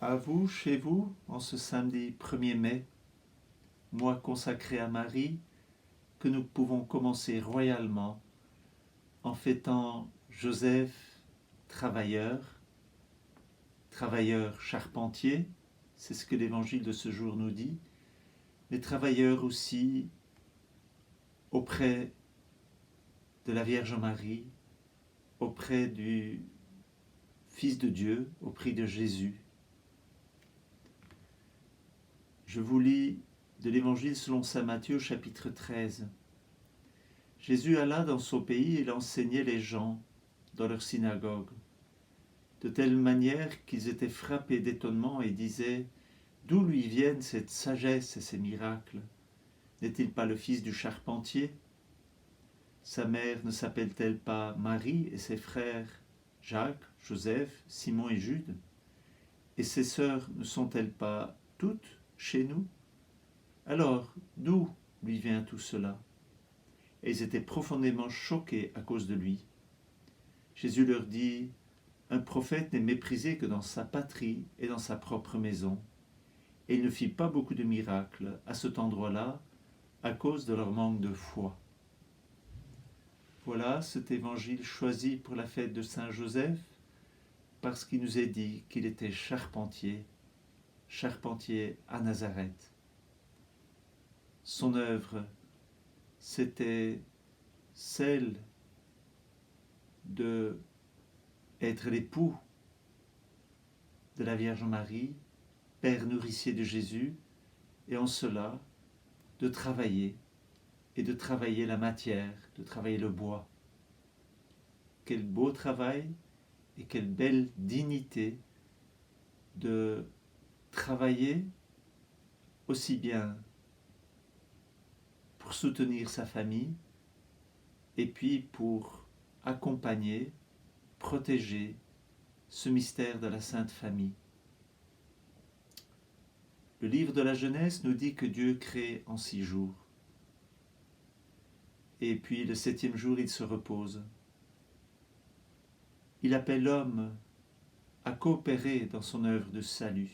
À vous, chez vous, en ce samedi 1er mai, mois consacré à Marie, que nous pouvons commencer royalement en fêtant Joseph, travailleur charpentier, c'est ce que l'évangile de ce jour nous dit, mais travailleur aussi auprès de la Vierge Marie, auprès du Fils de Dieu, auprès de Jésus. Je vous lis de l'Évangile selon saint Matthieu, chapitre 13. Jésus alla dans son pays et il enseignait les gens dans leur synagogue, de telle manière qu'ils étaient frappés d'étonnement et disaient « D'où lui viennent cette sagesse et ces miracles? N'est-il pas le fils du charpentier? Sa mère ne s'appelle-t-elle pas Marie et ses frères Jacques, Joseph, Simon et Jude? Et ses sœurs ne sont-elles pas toutes chez nous? Alors, d'où lui vient tout cela? » Et ils étaient profondément choqués à cause de lui. Jésus leur dit « Un prophète n'est méprisé que dans sa patrie et dans sa propre maison. » Et il ne fit pas beaucoup de miracles à cet endroit-là à cause de leur manque de foi. Voilà cet évangile choisi pour la fête de Saint Joseph, parce qu'il nous est dit qu'il était charpentier à Nazareth. Son œuvre, c'était celle de être l'époux de la Vierge Marie, père nourricier de Jésus, et en cela de travailler, et de travailler la matière, de travailler le bois. Quel beau travail et quelle belle dignité de travailler aussi bien pour soutenir sa famille et puis pour accompagner, protéger ce mystère de la Sainte Famille. Le livre de la Genèse nous dit que Dieu crée en 6 jours. Et puis le 7e jour, il se repose. Il appelle l'homme à coopérer dans son œuvre de salut.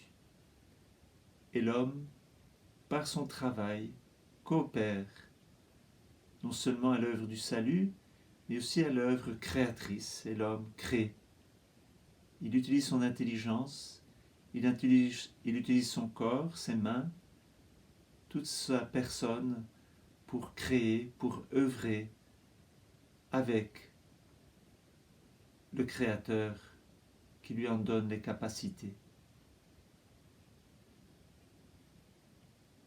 Et l'homme, par son travail, coopère non seulement à l'œuvre du salut, mais aussi à l'œuvre créatrice. Et l'homme crée. Il utilise son intelligence, il utilise son corps, ses mains, toute sa personne pour créer, pour œuvrer avec le Créateur qui lui en donne les capacités.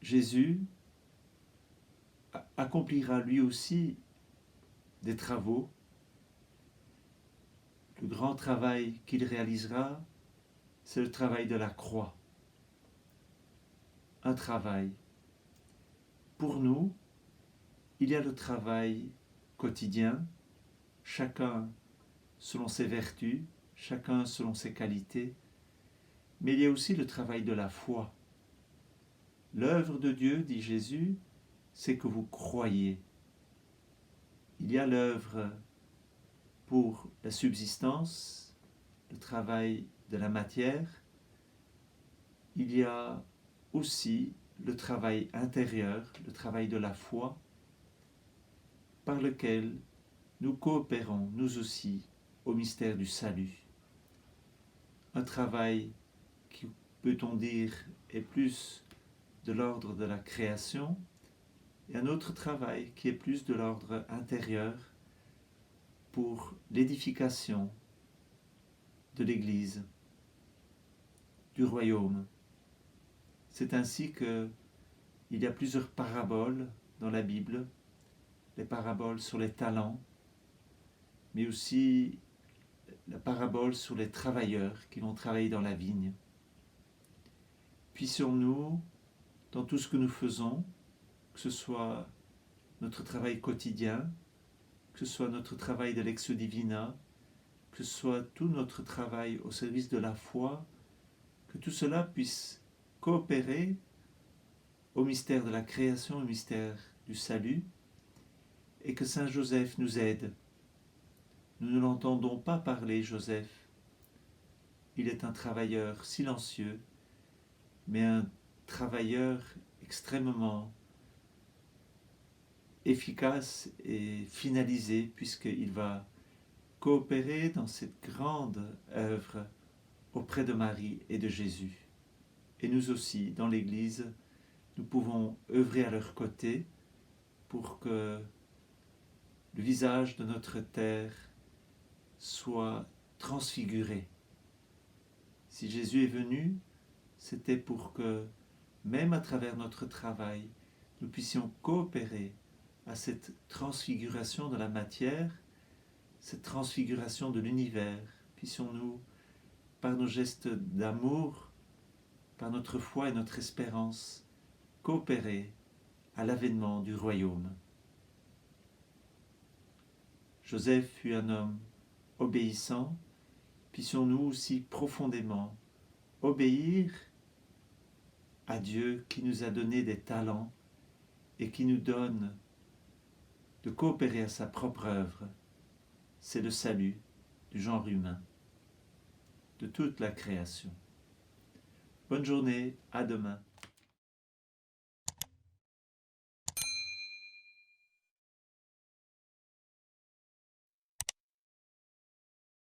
Jésus accomplira lui aussi des travaux. Le grand travail qu'il réalisera, c'est le travail de la croix. Un travail. Pour nous, il y a le travail quotidien, chacun selon ses vertus, chacun selon ses qualités, mais il y a aussi le travail de la foi. L'œuvre de Dieu, dit Jésus, c'est que vous croyez. Il y a l'œuvre pour la subsistance, le travail de la matière. Il y a aussi le travail intérieur, le travail de la foi, par lequel nous coopérons, nous aussi, au mystère du salut. Un travail qui, peut-on dire, est plus de l'ordre de la création, et un autre travail qui est plus de l'ordre intérieur pour l'édification de l'Église, du royaume. C'est ainsi qu'il y a plusieurs paraboles dans la Bible, les paraboles sur les talents, mais aussi la parabole sur les travailleurs qui vont travailler dans la vigne. Puissions-nous, dans tout ce que nous faisons, que ce soit notre travail quotidien, que ce soit notre travail de Lectio Divina, que ce soit tout notre travail au service de la foi, que tout cela puisse coopérer au mystère de la création, au mystère du salut, et que Saint Joseph nous aide. Nous ne l'entendons pas parler, Joseph. Il est un travailleur silencieux, mais un travailleur extrêmement efficace et finalisé, puisqu'il va coopérer dans cette grande œuvre auprès de Marie et de Jésus. Et nous aussi, dans l'Église, nous pouvons œuvrer à leur côté pour que le visage de notre terre soit transfiguré. Si Jésus est venu, c'était pour que, même à travers notre travail, nous puissions coopérer à cette transfiguration de la matière, cette transfiguration de l'univers. Puissions-nous, par nos gestes d'amour, par notre foi et notre espérance, coopérer à l'avènement du royaume. Joseph fut un homme obéissant, puissions-nous aussi profondément obéir à Dieu qui nous a donné des talents et qui nous donne de coopérer à sa propre œuvre. C'est le salut du genre humain, de toute la création. Bonne journée, à demain.